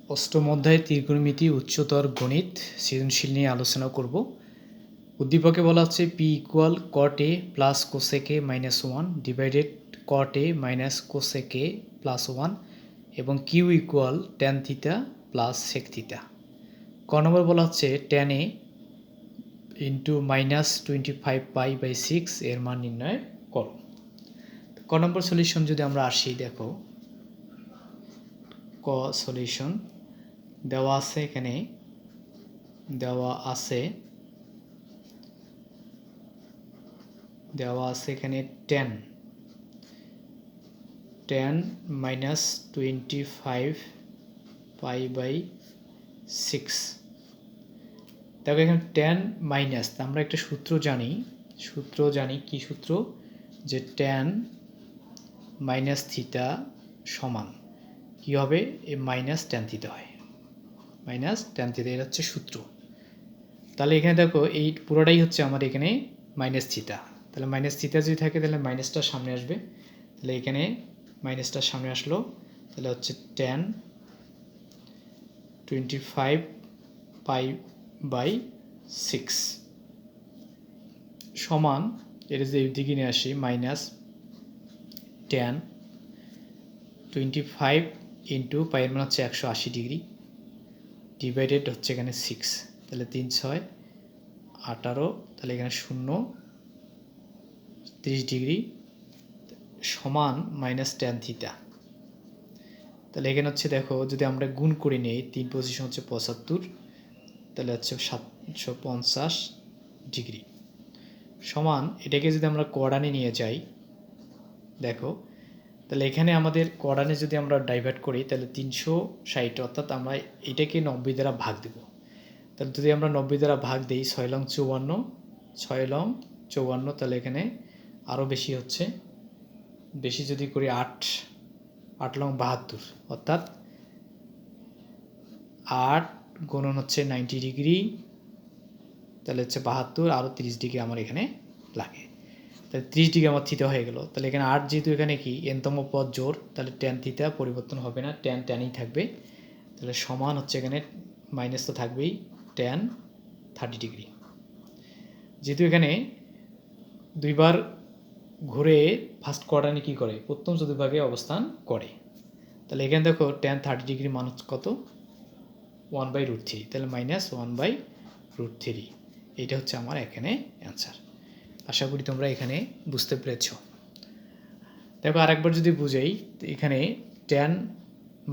অষ্টম অধ্যায় ত্রিকোণমিতি উচ্চতর গণিত সৃজনশীল নিয়ে আলোচনা করব। উদ্দীপকে বলা হচ্ছে P equal cot A plus cosec A minus one divided cot A minus cosec A plus one এবং Q equal tan theta plus sec theta. ক নম্বর বলা হচ্ছে ট্যান এ ইন্টু মাইনাস 25π/6 এর মান নির্ণয় করো। ক নম্বর সলিউশন যদি আমরা আসি, দেখো ক সলিউশন দেওয়া আছে, এখানে দেওয়া আছে এখানে tan মাইনাস 25π/6। দেখো এখানে tan মাইনাস, আমরা একটা সূত্র জানি কি সূত্র, যে tan মাইনাস থিটা সমান কি হবে, এ মাইনাস ট্যান থিটা হয়, মাইনাস ট্যান থিটা, এটা হচ্ছে সূত্র। তাহলে এখানে দেখো এই পুরোটাই হচ্ছে আমার এখানে মাইনাস থিটা, তাহলে মাইনাস থিটা যদি থাকে তাহলে মাইনাসটা সামনে আসবে, তাহলে এখানে মাইনাসটা সামনে আসলো, তাহলে হচ্ছে tan 25π/6 সমান, এটা যদি এই দিকে নিয়ে আসি মাইনাস tan 25 ইন্টু পাই এর মান হচ্ছে 180 ডিগ্রি ডিভাইডেড হচ্ছে এখানে 6, তাহলে 3 6 18, তাহলে এখানে 0 30 ডিগ্রি সমান মাইনাস ট্যান থিটা। তাহলে এখানে হচ্ছে দেখো যদি আমরা গুণ করে নিই, 3 পজিশন হচ্ছে 75, তাহলে হচ্ছে 750 ডিগ্রি সমান, এটাকে যদি আমরা কোয়ার্ডানে নিয়ে যাই, দেখো তাহলে এখানে আমাদের কোয়ার্ডানে যদি আমরা ডাইভার্ট করি তাহলে 360, অর্থাৎ আমরা এটাকে 90 দ্বারা ভাগ দেব। তাহলে যদি আমরা 90 দ্বারা ভাগ দিই, 6 লং 54, তাহলে এখানে আরও বেশি হচ্ছে, বেশি যদি করি 8 লং 72, অর্থাৎ 8 গুণন হচ্ছে 90 ডিগ্রি, তাহলে হচ্ছে 72, আরও 30 ডিগ্রি আমার এখানে লাগে, তাহলে 30 ডিগ্রি আমার থিটা হয়ে গেল। তাহলে এখানে 8 যেহেতু এখানে কি এনতম পদ জোর, তাহলে ট্যান থিটা পরিবর্তন হবে না, ট্যানই থাকবে, তাহলে সমান হচ্ছে এখানে মাইনাস তো থাকবেই ট্যান 30 ডিগ্রি। যেহেতু এখানে দুইবার ঘুরে ফার্স্ট কোয়ার্টারে কী করে, প্রথম চতুর্ভাগে অবস্থান করে, তাহলে এখানে দেখো ট্যান 30 ডিগ্রি মান হচ্ছে কত, 1/√3, তাহলে মাইনাস 1/√3, এইটা হচ্ছে আমার এখানে অ্যান্সার। আশা করি তোমরা এখানে বুঝতে পেরেছ। দেখো আরেকবার যদি বুঝাই, এখানে tan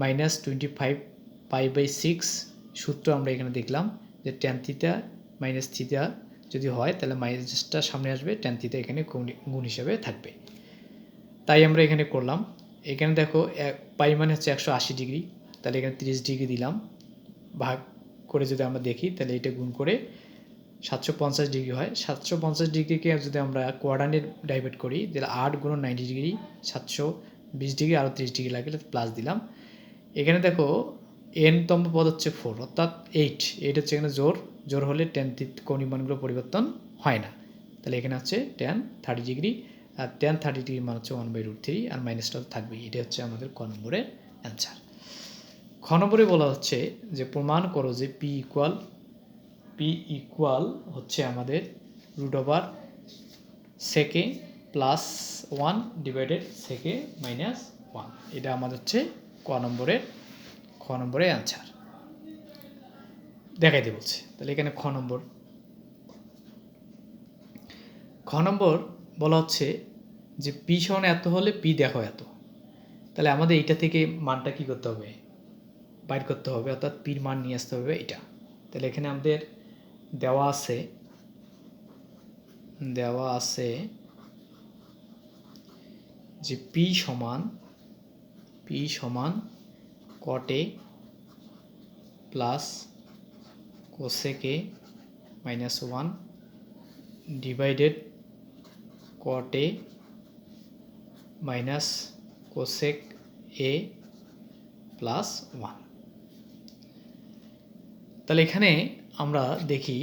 মাইনাস 25π/6 সূত্র আমরা এখানে দেখলাম যে ট্যান থিটা মাইনাস থিটা যদি হয় তাহলে মাইনাসটা সামনে আসবে, ট্যান থিটা এখানে গুণ হিসাবে থাকবে, তাই আমরা এখানে করলাম। এখানে দেখো পাই মানে হচ্ছে 180 ডিগ্রি, তাহলে এখানে 30 ডিগ্রি দিলাম, ভাগ করে যদি আমরা দেখি তাহলে এটা গুণ করে 750 ডিগ্রি হয়। 750 ডিগ্রিকে যদি আমরা কোয়ার্ডানে ডাইভার্ট করি তাহলে 8 গুণ 90 ডিগ্রি 720 ডিগ্রি, আরও 30 ডিগ্রি লাগে, প্লাস দিলাম। এখানে দেখো এনতম পদ হচ্ছে 4, অর্থাৎ 8 হচ্ছে এখানে জোর হলে ট্যান কোণীয় মানগুলো পরিবর্তন হয় না, তাহলে এখানে হচ্ছে ট্যান 30 ডিগ্রি, আর ট্যান 30 ডিগ্রি মান হচ্ছে 1/√3, আর মাইনাসটা থাকবেই। এটা হচ্ছে আমাদের ক নম্বরের অ্যান্সার। খ নম্বরে বলা হচ্ছে যে প্রমাণ করো যে পি ইকুয়াল হচ্ছে আমাদের √সেকে প্লাস 1 ডিভাইডেড সেকে মাইনাস 1, এটা আমাদের হচ্ছে খ নম্বরের অ্যান্সার দেখাইতে বলছে। তাহলে এখানে খ নম্বর বলা হচ্ছে যে পি সমান এত হলে পি দেখো এত, তাহলে আমাদের এইটা থেকে মানটা কি করতে হবে, বাইর করতে হবে, অর্থাৎ পির মান নিয়ে আসতে হবে এটা। তাহলে এখানে আমাদের দেওয়া আছে যে পি সমান cot A plus cosec A minus 1 divided cot A minus cosec A plus 1। তাহলে এখানে আমরা দেখি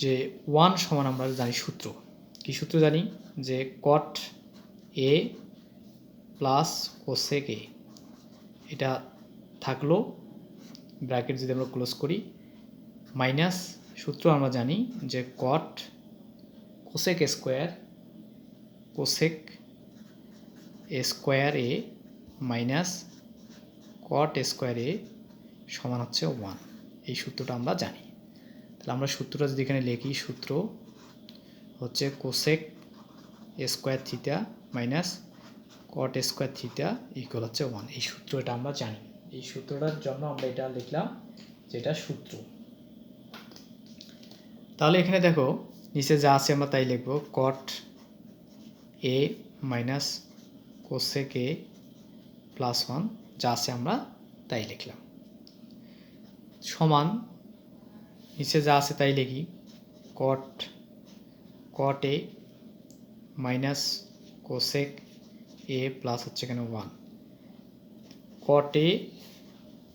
যে 1 সমান আমরা জানি সূত্র, কি সূত্র জানি, যে কট এ প্লাস কোসেক এ, এটা থাকলো, ব্র্যাকেট যদি আমরা ক্লোজ করি মাইনাস সূত্র আমরা জানি যে কট কোসেক স্কোয়ার এ মাইনাস কট স্কোয়ার এ সমান হচ্ছে 1। এই সূত্রটা আমরা জানি। তাহলে আমরা সূত্রটা যদি এখানে লিখি, সূত্র হচ্ছে cosec square theta minus cot square theta equal হচ্ছে 1। এই সূত্রটা আমরা জানি। এই সূত্রটার জন্য আমরা এটা লিখলাম যেটা সূত্র। তাহলে এখানে দেখো নিচে যা আছে আমরা তাই লিখব, কট A minus cosec A plus 1 যা আছে আমরা তাই লিখলাম, সমান নিচে যা আছে তাই লিখি, কট A minus cosec A plus হচ্ছে এখানে 1, কট এ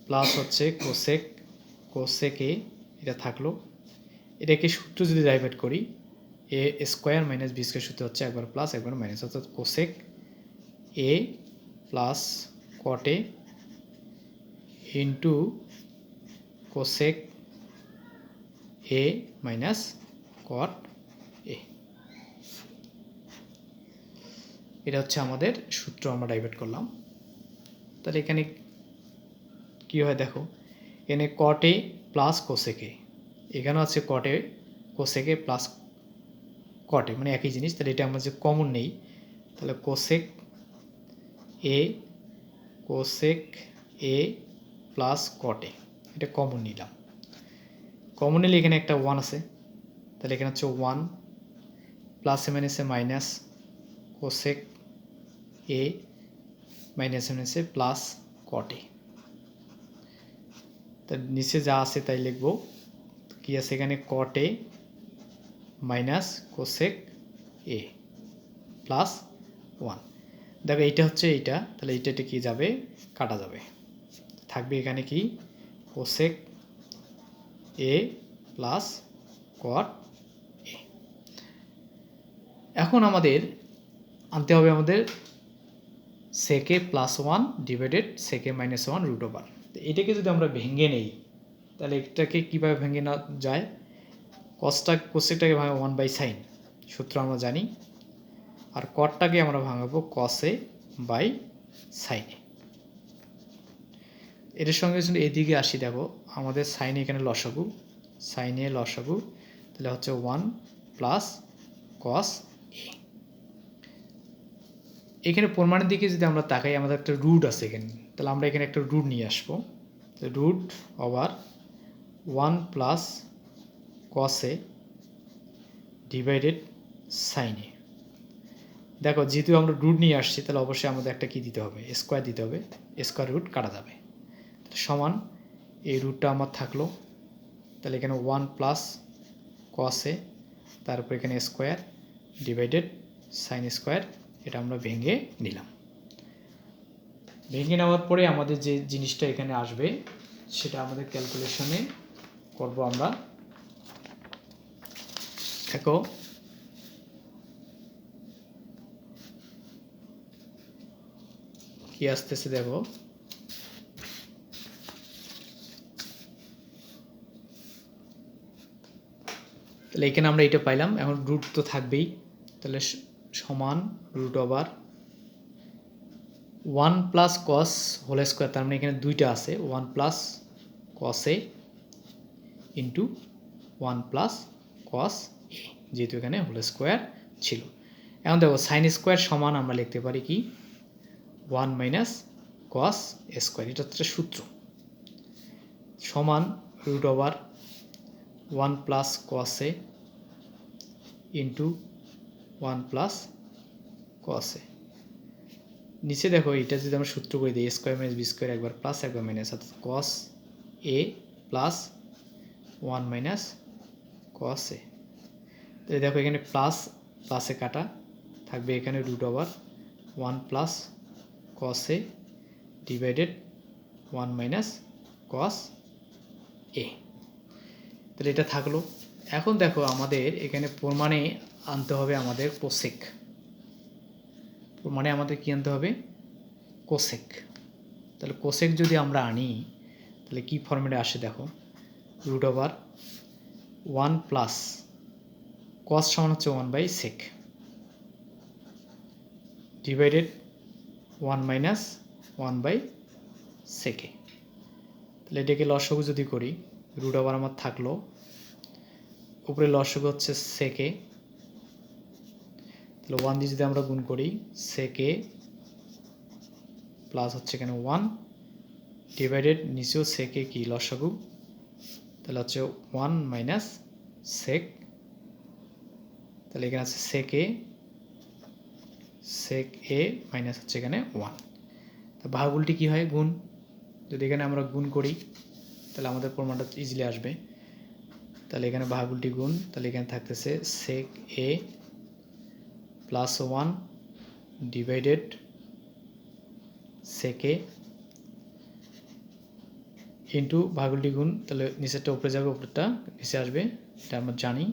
প্লাস হচ্ছে কোসেক এ এটা থাকলো। এটাকে সূত্র যদি ডাইভার্ট করি, A square minus B square সূত্র হচ্ছে একবার প্লাস একবার মাইনাস, অর্থাৎ cosec A plus cot A into cosec A minus cot A. এটা হচ্ছে আমাদের সূত্র, আমরা ডাইভার্ট করলাম। তাহলে এখানে কি হয় দেখো, এখানে কট এ প্লাস কোসেক এ, এখানেও আছে কট এ কোসেক এ প্লাস কট এ, মানে একই জিনিস। তাহলে এটা আমরা যে কমন নেই, তাহলে cosec A plus cot A এটা কমন নিলাম। কমন নিলে এখানে একটা 1 আছে, তাহলে এখানে হচ্ছে 1 প্লাসে মাইনাসে মাইনাস কোসেক এ মাইনাসে মাইনাসে প্লাস কট এ। তার নিচে যা আছে তাই লিখব, কি আছে এখানে, কট A minus cosec A plus 1। দেখো এইটা হচ্ছে এইটা, তাহলে এইটা কি যাবে, কাটা যাবে, থাকবে এখানে কি কোসেক এ প্লাস কট এ। এখন আমাদের আনতে হবে আমাদের সেকে প্লাস 1 ডিভাইডেড সেকে মাইনাস 1 রুট ওভার। এটাকে যদি আমরা ভেঙে নেই, তাহলে এটাকে কীভাবে ভেঙে না যায়, কোসেকটাকে ভাঙাবো 1/sin, সূত্র আমরা জানি, আর কটটাকে আমরা ভাঙাবো কসে বাই সাইনে। এটার সঙ্গে যদি এদিকে আসি, দেখো আমাদের সাইনে এখানে লসাগু, সাইনে লসাগু, তাহলে হচ্ছে 1 প্লাস কস এ। এখানে প্রমাণের দিকে যদি আমরা তাকাই, আমাদের একটা রুট আছে এখানে, তাহলে আমরা এখানে একটা রুট নিয়ে আসবো, রুট ওভার 1 প্লাস কসে ডিভাইডেড সাইনে। দেখো যেহেতু আমরা রুট নিয়ে আসছি, তাহলে অবশ্যই আমাদের একটা কি দিতে হবে, স্কোয়ার দিতে হবে, স্কোয়ার রুট কাটা যাবে, সমান এই রুটটা আমার থাকলো। তাহলে এখানে 1 প্লাস কসে, তারপর এখানে স্কোয়ার ডিভাইডেড সাইন স্কোয়ার, এটা আমরা ভেঙে নিলাম। ভেঙে নেওয়ার পরে আমাদের যে জিনিসটা এখানে আসবে সেটা আমাদের ক্যালকুলেশনে করব আমরা। দেখো কি আসতেছে, দেখো তাহলে এখানে আমরা এটা পাইলাম। এখন রুট তো থাকবেই, তাহলে সমান root over 1 plus cos whole square, তার মানে এখানে দুইটা আছে, 1 plus cos A into 1 plus cos A, যেহেতু এখানে হোল স্কোয়ার ছিল। এখন দেখো সাইন স্কোয়ার সমান আমরা লিখতে পারি কি 1 মাইনাস কস স্কোয়ার, এটা হচ্ছে সূত্র, সমান root over 1 plus cos A into 1 plus cos এ। নিচে দেখো এটা যদি আমরা সূত্র করে দিই, স্কোয়ার মাইনাস বি স্কোয়ার একবার প্লাস একবার মাইনাস, অর্থাৎ কস এ প্লাস 1 মাইনাস কস এ। তো দেখো এখানে প্লাস প্লাসে কাটা থাকবে, এখানে রুট ওভার 1 প্লাস কস এ ডিভাইডেড 1 মাইনাস কস এ। তাহলে এটা থাকলো। এখন দেখো আমাদের এখানে প্রমাণে আনতে হবে আমাদের কোসেক, প্রমাণে আমাদের কি আনতে হবে, কোসেক। তাহলে কোসেক যদি আমরা আনি, তাহলে কী ফর্মেটে আসে দেখো, রুট ওভার 1 প্লাস কস সমান হচ্ছে 1/sec ডিভাইডেড 1 মাইনাস 1/sec। তাহলে এটাকে লসাগু যদি করি, রুট ওভার আমার থাকলো, উপরে লসাগু হচ্ছে সেকে, তাহলে 1 দিয়ে যদি আমরা গুণ করি সেকে প্লাস হচ্ছে এখানে 1 ডিভাইডেড নিচেও সেকে কি লসাগু, তাহলে হচ্ছে 1 মাইনাস সেক, তাহলে এখানে আছে সেক এ মাইনাস হচ্ছে এখানে 1। তা ভাগগুলটি কী হয়, গুণ, যদি এখানে আমরা গুণ করি তাহলে আমাদের প্রমাণটা ইজিলি আসবে। তাহলে এখানে ভাগগুলটি গুণ, তাহলে এখানে থাকতেছে সেক এ প্লাস 1 ডিভাইডেড সেকে ইন্টু ভাগগুলটি গুণ, তাহলে নিচেরটা উপরে যাবে, উপরেরটা নিচে আসবে, এটা আমরা জানি।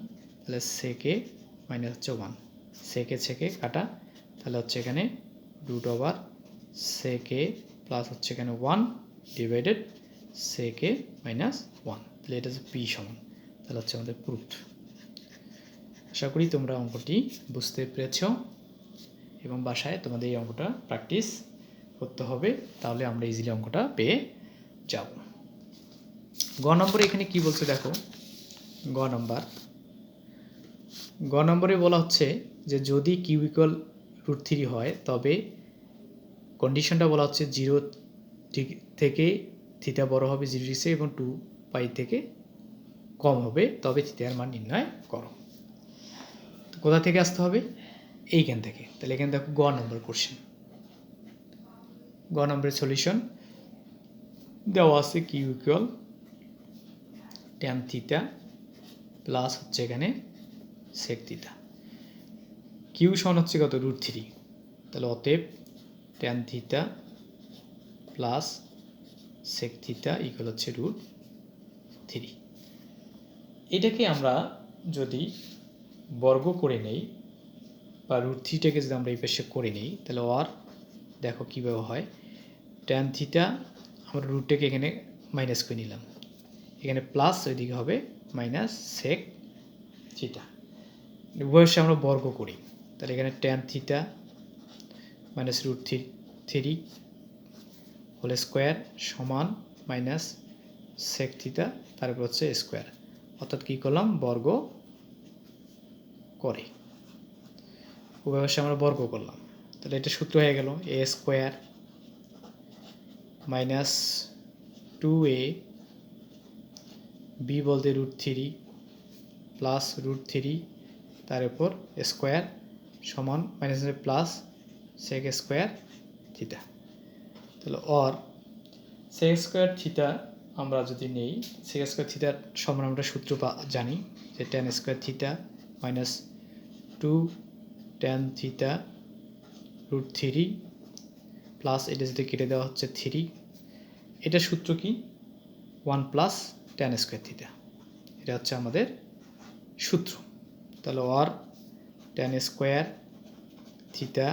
তাহলে সেকে মাইনাস হচ্ছে 1, সেকে কাটা, তাহলে হচ্ছে এখানে রুট ওভার সেকে প্লাস হচ্ছে এখানে 1 ডিভাইডেড সেকে মাইনাস 1, তাহলে এটা হচ্ছে পি সমান, তাহলে হচ্ছে আমাদের প্রুফড। আশা করি তোমরা অঙ্কটি বুঝতে পেরেছ এবং বাসায় তোমাদের এই অঙ্কটা প্র্যাকটিস করতে হবে, তাহলে আমরা ইজিলি অঙ্কটা পেয়ে যাব। গ নম্বরে এখানে কি বলছে দেখো, গ নম্বরে বলা হচ্ছে যে যদি কিউ ইকুয়াল √3 হয় তবে কন্ডিশনটা বলা হচ্ছে 0 থেকে থিটা বড় হবে 0 ডিগ্রি এবং 2π থেকে কম হবে, তবে থিটার মান নির্ণয় করো। কোথা থেকে আসতে হবে, এইখান থেকে। তাহলে এখানে দেখো গ নম্বর কোশ্চেন, গ নম্বরের সলিউশন দেওয়া আছে Q equal tan theta plus হচ্ছে এখানে সেক থিটা, কিউ সমান হচ্ছে কত √3, তাহলে অতএব tan theta plus sec theta equal হচ্ছে √3। এটাকে আমরা যদি বর্গ করে নেই বা √3টাকে যদি আমরা এই পাশে করে নিই, তাহলে আর দেখো কীভাবে হয়, ট্যান থিটা আমরা রুটটাকে এখানে মাইনাস করে নিলাম, এখানে প্লাস ওইদিকে হবে মাইনাস সেক থিটা, উভয়সে আমরা বর্গ করি, তাহলে এখানে tan theta minus √3 whole square সমান মাইনাস সেক থিটা, তারপর হচ্ছে স্কোয়ার, অর্থাৎ কী করলাম বর্গ করে, উভয়সে আমরা বর্গ করলাম, তাহলে এটা সূত্র হয়ে গেল এ স্কোয়ার মাইনাস 2a বি বলতে √3 প্লাস √3 তার উপর স্কোয়ার সমান minus plus sec square theta. তাহলে অর সেক স্কোয়ার থিটা আমরা যদি নেই, সেক স্কোয়ার থিটার সমান আমরা সূত্র জানি যে tan square theta minus 2 tan theta √3 plus এটা যদি কেটে দেওয়া হচ্ছে 3, এটা সূত্র কি 1 প্লাস ট্যান স্কোয়ার থিটা, এটা হচ্ছে আমাদের সূত্র। তাহলে or tan square theta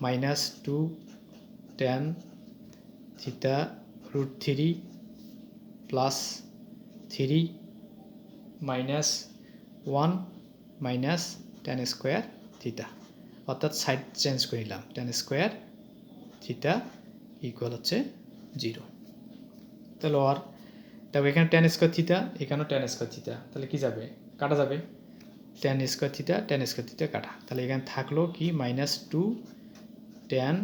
minus 2 tan theta √3 plus 3 minus 1 minus tan square theta, অর্থাৎ সাইড চেঞ্জ করে নিলাম, ট্যান স্কোয়ার থিটা ইকুয়াল হচ্ছে 0। তাহলে আর দেখো এখানে ট্যান স্কোয়ার থিটা, এখানেও ট্যান স্কোয়ার থিটা, তাহলে কি যাবে কাটা যাবে, ট্যান স্কোয়ার থিটা কাটা, তাহলে এখানে থাকলো কি মাইনাস 2 ট্যান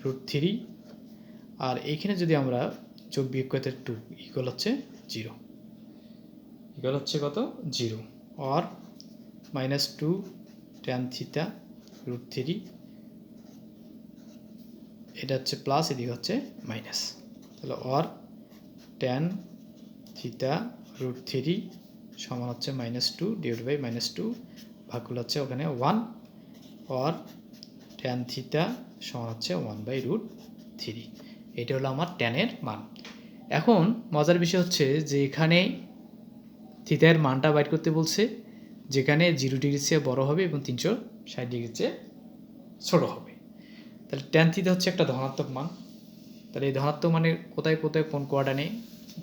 √3, আর এইখানে যদি আমরা যোগ বিয়োগ করতে 2 ইকুয়াল হচ্ছে 0, ইকুয়াল হচ্ছে কত 0, আর মাইনাস 2 ট্যান থিটা √3, এটা হচ্ছে প্লাস, এদিকে হচ্ছে মাইনাস, তাহলে আর ট্যান থিটা √3 সমান হচ্ছে -2 ডিভাইড বাই -2, ভাগগুলো হচ্ছে ওখানে 1, আর ট্যান থিটা সমান হচ্ছে 1/√3। এটা হলো আমার ট্যানের মান। এখন মজার বিষয় হচ্ছে যে এখানে থিটার মানটা বাইর করতে বলছে যেখানে 0 ডিগ্রির চেয়ে বড় হবে এবং 360 ডিগ্রির চেয়ে ছোট হবে। তাহলে ট্যান থিটা হচ্ছে একটা ধনাত্মক মান, তাহলে এই ধনাত্মক মানে কোথায় কোথায় কোন কোয়াড্রান্টে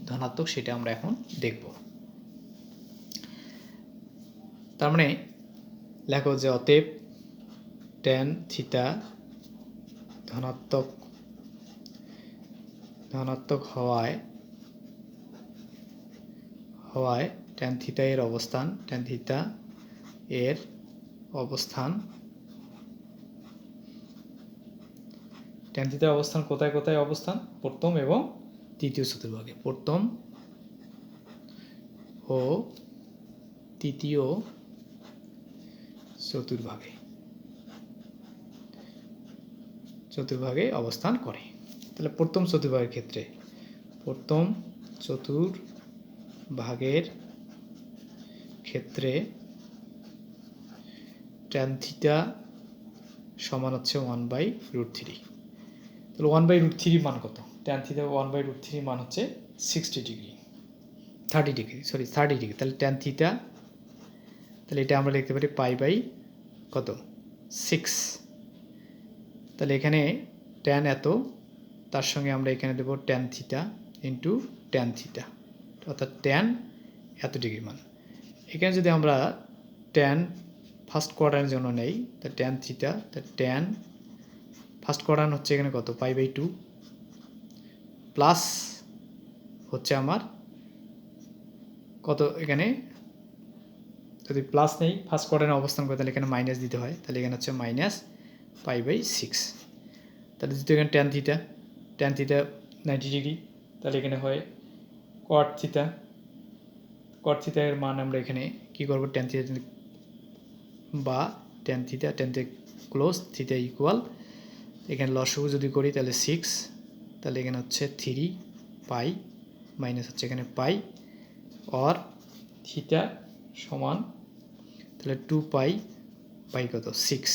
ধনাত্মক সেটা আমরা এখন দেখব। তার মানে লেখো যে অতএব ট্যান থিটা ধনাত্মক হওয়ায় ট্যান থিটা এর অবস্থান ট্যান থিটার অবস্থান কোথায় কোথায় অবস্থান, প্রথম এবং তৃতীয় চতুর্ভাগে, প্রথম ও তৃতীয় চতুর্ভাগে অবস্থান করে। তাহলে প্রথম চতুর্ভাগের ক্ষেত্রে ট্যান থিটা সমান হচ্ছে 1/√3। তাহলে 1/√3 মান কত? ট্যান থিটা 1/√3 মান হচ্ছে 30 ডিগ্রি। তাহলে ট্যান থিটা, তাহলে এটা আমরা লিখতে পারি π/6। তাহলে এখানে ট্যান এত, তার সঙ্গে আমরা এখানে দেবো tan theta into tan theta, অর্থাৎ ট্যান এত ডিগ্রি মান। এখানে যদি আমরা ট্যান ফার্স্ট কোয়াড্রান্টের জন্য নেই, তা ট্যান থিটা, তা ট্যান ফার্স্ট কোয়াড্রান্ট হচ্ছে এখানে কত, π/2 প্লাস হচ্ছে আমার কত, এখানে যদি প্লাস নেই ফার্স্ট কোয়াড্রান্টে অবস্থান করে তাহলে এখানে মাইনাস দিতে হয়, তাহলে এখানে হচ্ছে -π/6। তাহলে যেহেতু এখানে ট্যান থিটা 90 ডিগ্রি, তাহলে এখানে হয় কট থিটা এর মান আমরা এখানে কী করবো, tan theta close theta equal, এখানে লসাগু যদি করি তাহলে 6, তাহলে এখানে হচ্ছে 3π মাইনাস হচ্ছে এখানে পাই, আর থিটা সমান তাহলে 2π/6,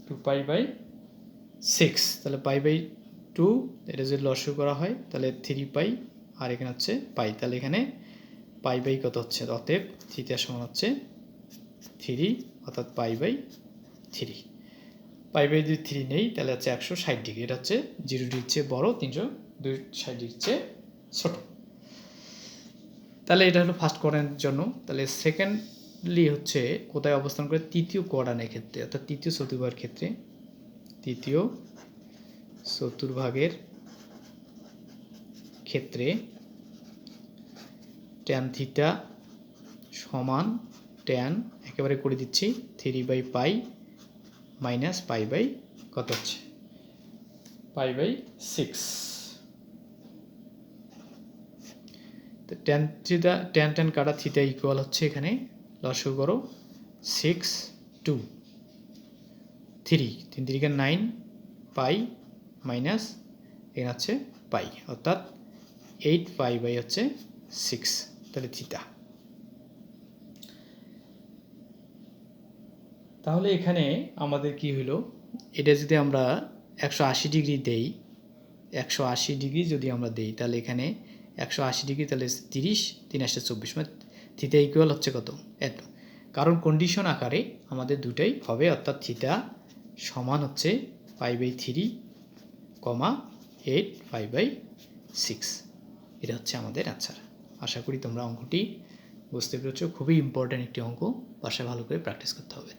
2π/6। তাহলে π/2 এটা যদি লসাগু করা হয় তাহলে 3π, আর এখানে হচ্ছে পাই, তাহলে এখানে কত হচ্ছে, অতএব থিটা সমান হচ্ছে 3, অর্থাৎ π/3। π/3 নেই, তাহলে হচ্ছে 160 ডিগ্রি। এটা হচ্ছে 0 ডিগ্রির চেয়ে বড়, 360 ডিগ্রির চেয়ে ছোট। তাহলে এটা হলো ফার্স্ট কোয়াড্রান্টের জন্য। তাহলে সেকেন্ডলি হচ্ছে কোথায় অবস্থান করে, তৃতীয় কোয়াড্রান্টের ক্ষেত্রে, অর্থাৎ তৃতীয় চতুর্ভাগের ক্ষেত্রে ট্যান থিটা সমান ট্যান, একেবারে করে দিচ্ছি 3/π মাইনাস কত হচ্ছে, π/6। তো ট্যান কাটা থিটা ইকুয়াল হচ্ছে এখানে লসাগু করো 6 2 3 3 3 9 পাই মাইনাস এখানে হচ্ছে পাই, অর্থাৎ 8π/6, তাহলে থিটা। তাহলে এখানে আমাদের কি হলো, এটা যদি আমরা 180 ডিগ্রি দেই, 180 ডিগ্রি যদি আমরা দেই, তাহলে এখানে 180 ডিগ্রি, তাহলে 30 3 × 24, মানে থিটা ইকুয়াল হচ্ছে কত, এত। কারণ কন্ডিশন আকারে আমাদের দুটাই হবে, অর্থাৎ থিটা সমান হচ্ছে π/3, 8π/6। এটা হচ্ছে আমাদের আনসার। আশা করি তোমরা অঙ্কটি বুঝতে পেরেছো। খুবই ইম্পর্ট্যান্ট একটি অঙ্ক, বাসায় ভালো করে প্র্যাকটিস করতে হবে।